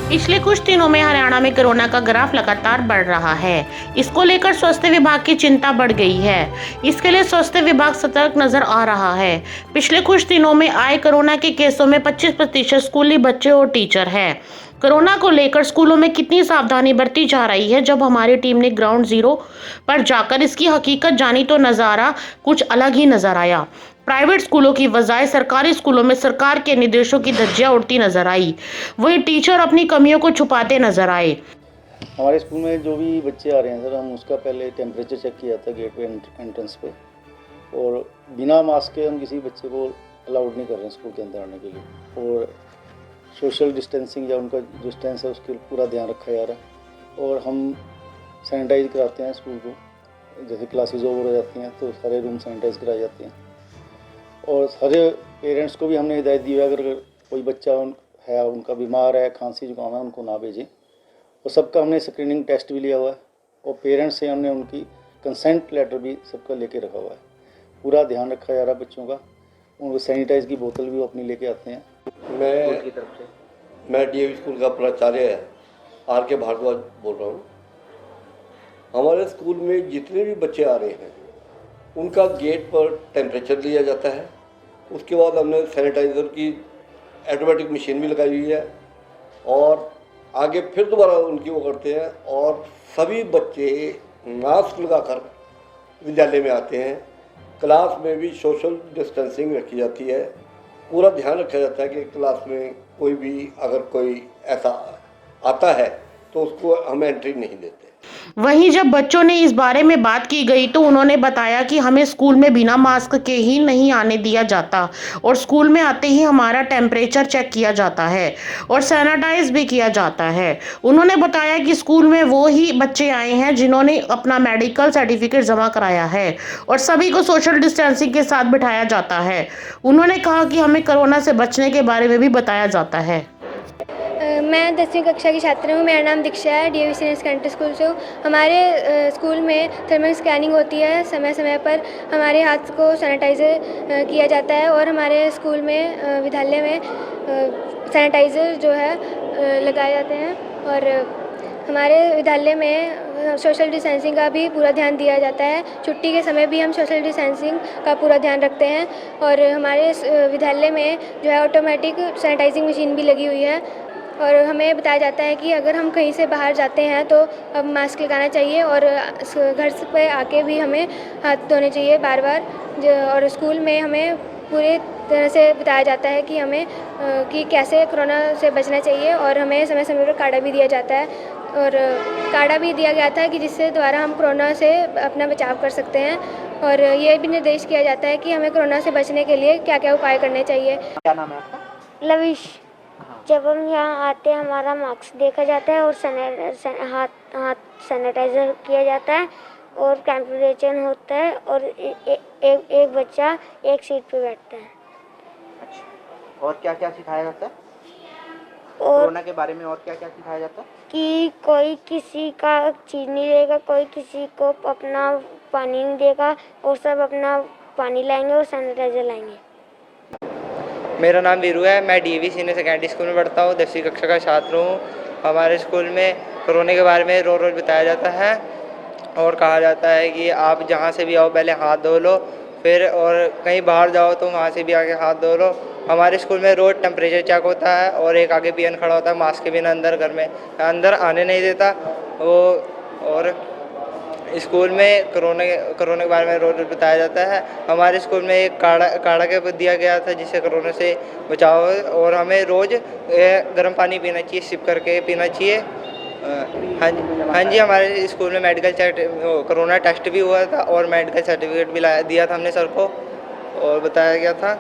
पिछले कुछ दिनों में हरियाणा में कोरोना का ग्राफ लगातार बढ़ रहा है। इसको लेकर स्वास्थ्य विभाग की चिंता बढ़ गई है। इसके लिए स्वास्थ्य विभाग सतर्क नजर आ रहा है। पिछले कुछ दिनों में आए कोरोना के केसों में 25% स्कूली बच्चे और टीचर हैं। कोरोना को लेकर स्कूलों में कितनी सावधानी बरती जा रही है, जब हमारी टीम ने ग्राउंड जीरो पर जाकर इसकी हकीकत जानी तो नज़ारा कुछ अलग ही नजर आया। प्राइवेट स्कूलों की बजाय सरकारी स्कूलों में सरकार के निर्देशों की धज्जियां उड़ती नजर आई। वहीं टीचर अपनी कमियों को छुपाते नजर आए। हमारे स्कूल में जो भी बच्चे आ रहे हैं सर, हम उसका पहले टेम्परेचर चेक किया था गेट पे एंट्रेंस पे, और बिना मास्क के हम किसी बच्चे को अलाउड नहीं कर रहे हैं स्कूल के अंदर आने के लिए। और सोशल डिस्टेंसिंग या उनका डिस्टेंस है उसके पूरा ध्यान रखा जा रहा है। और हम सैनिटाइज कराते हैं स्कूल को, जैसे क्लासेज ओवर हो जाती हैं तो सारे रूम सैनिटाइज कराए जाते हैं। और सारे पेरेंट्स को भी हमने हिदायत दी है, अगर कोई बच्चा है उनका बीमार है, खांसी जुकाम है, उनको ना भेजें। और सबका हमने स्क्रीनिंग टेस्ट भी लिया हुआ है, और पेरेंट्स से हमने उनकी कंसेंट लेटर भी सबका लेके रखा हुआ है। पूरा ध्यान रखा जा रहा है बच्चों का। उनको सैनिटाइज की बोतल भी वो अपनी लेके आते हैं। मैं डीएवी स्कूल का प्राचार्य आर के भारद्वाज बोल रहा हूँ। हमारे स्कूल में जितने भी बच्चे आ रहे हैं उनका गेट पर टेम्परेचर लिया जाता है। उसके बाद हमने सैनिटाइज़र की ऑटोमेटिक मशीन भी लगाई हुई है, और आगे फिर दोबारा उनकी वो करते हैं। और सभी बच्चे मास्क लगाकर विद्यालय में आते हैं। क्लास में भी सोशल डिस्टेंसिंग रखी जाती है। पूरा ध्यान रखा जाता है कि क्लास में कोई भी अगर कोई ऐसा आता है तो उसको हम एंट्री नहीं देते। वहीं जब बच्चों ने इस बारे में बात की गई तो उन्होंने बताया कि हमें स्कूल में बिना मास्क के ही नहीं आने दिया जाता, और स्कूल में आते ही हमारा टेम्परेचर चेक किया जाता है और सैनिटाइज भी किया जाता है। उन्होंने बताया कि स्कूल में वो ही बच्चे आए हैं जिन्होंने अपना मेडिकल सर्टिफिकेट जमा कराया है, और सभी को सोशल डिस्टेंसिंग के साथ बिठाया जाता है। उन्होंने कहा कि हमें कोरोना से बचने के बारे में भी बताया जाता है। मैं 10वीं कक्षा की छात्र हूँ। मेरा नाम दीक्षा है, डीएवी सीनियर सेकेंडरी स्कूल से हूँ। हमारे स्कूल में थर्मल स्कैनिंग होती है समय समय पर। हमारे हाथ को सैनिटाइज़र किया जाता है, और हमारे स्कूल में विद्यालय में सैनिटाइज़र जो है लगाए जाते हैं। और हमारे विद्यालय में सोशल डिस्टेंसिंग का भी पूरा ध्यान दिया जाता है। छुट्टी के समय भी हम सोशल डिस्टेंसिंग का पूरा ध्यान रखते हैं। और हमारे विद्यालय में जो है ऑटोमेटिक सैनिटाइजिंग मशीन भी लगी हुई है। और हमें बताया जाता है कि अगर हम कहीं से बाहर जाते हैं तो अब मास्क लगाना चाहिए, और घर पे आके भी हमें हाथ धोने चाहिए बार बार। और स्कूल में हमें पूरी तरह से बताया जाता है कि हमें कि कैसे कोरोना से बचना चाहिए। और हमें समय समय पर काढ़ा भी दिया जाता है, और काढ़ा भी दिया गया था कि जिससे द्वारा हम कोरोना से अपना बचाव कर सकते हैं। और ये भी निर्देश किया जाता है कि हमें कोरोना से बचने के लिए क्या क्या उपाय करने चाहिए। क्या नाम है आपका? लविश। जब हम यहाँ आते हैं हमारा मास्क देखा जाता है, और हाथ सैनिटाइज़र किया जाता है, और टेम्परेचर होता है, और एक बच्चा एक सीट पे बैठता है। अच्छा, और क्या क्या सिखाया जाता है और कोरोना के बारे में? और क्या क्या सिखाया जाता है? कि कोई किसी का चीज़ नहीं देगा, कोई किसी को अपना पानी नहीं देगा, और सब अपना पानी लाएंगे और सैनिटाइज़र लाएंगे। मेरा नाम वीरू है। मैं डीएवी सीनियर सेकेंडरी स्कूल में पढ़ता हूँ। 10वीं कक्षा का छात्र हूँ। हमारे स्कूल में कोरोना के बारे में रोज़ बताया जाता है, और कहा जाता है कि आप जहाँ से भी आओ पहले हाथ धो लो, फिर और कहीं बाहर जाओ तो वहाँ से भी आके हाथ धो लो। हमारे स्कूल में रोज़ टेम्परेचर चेक होता है, और एक आगे पीएन खड़ा होता है मास्क के बिना अंदर घर में अंदर आने नहीं देता वो। और स्कूल में कोरोना के बारे में रोज़ बताया जाता है। हमारे स्कूल में एक काढ़ा के दिया गया था जिससे कोरोना से बचाव हो, और हमें रोज़ गर्म पानी पीना चाहिए, सिप करके पीना चाहिए। हाँ जी, हमारे स्कूल में मेडिकल कोरोना टेस्ट भी हुआ था, और मेडिकल सर्टिफिकेट भी दिया था हमने सर को, और बताया गया था।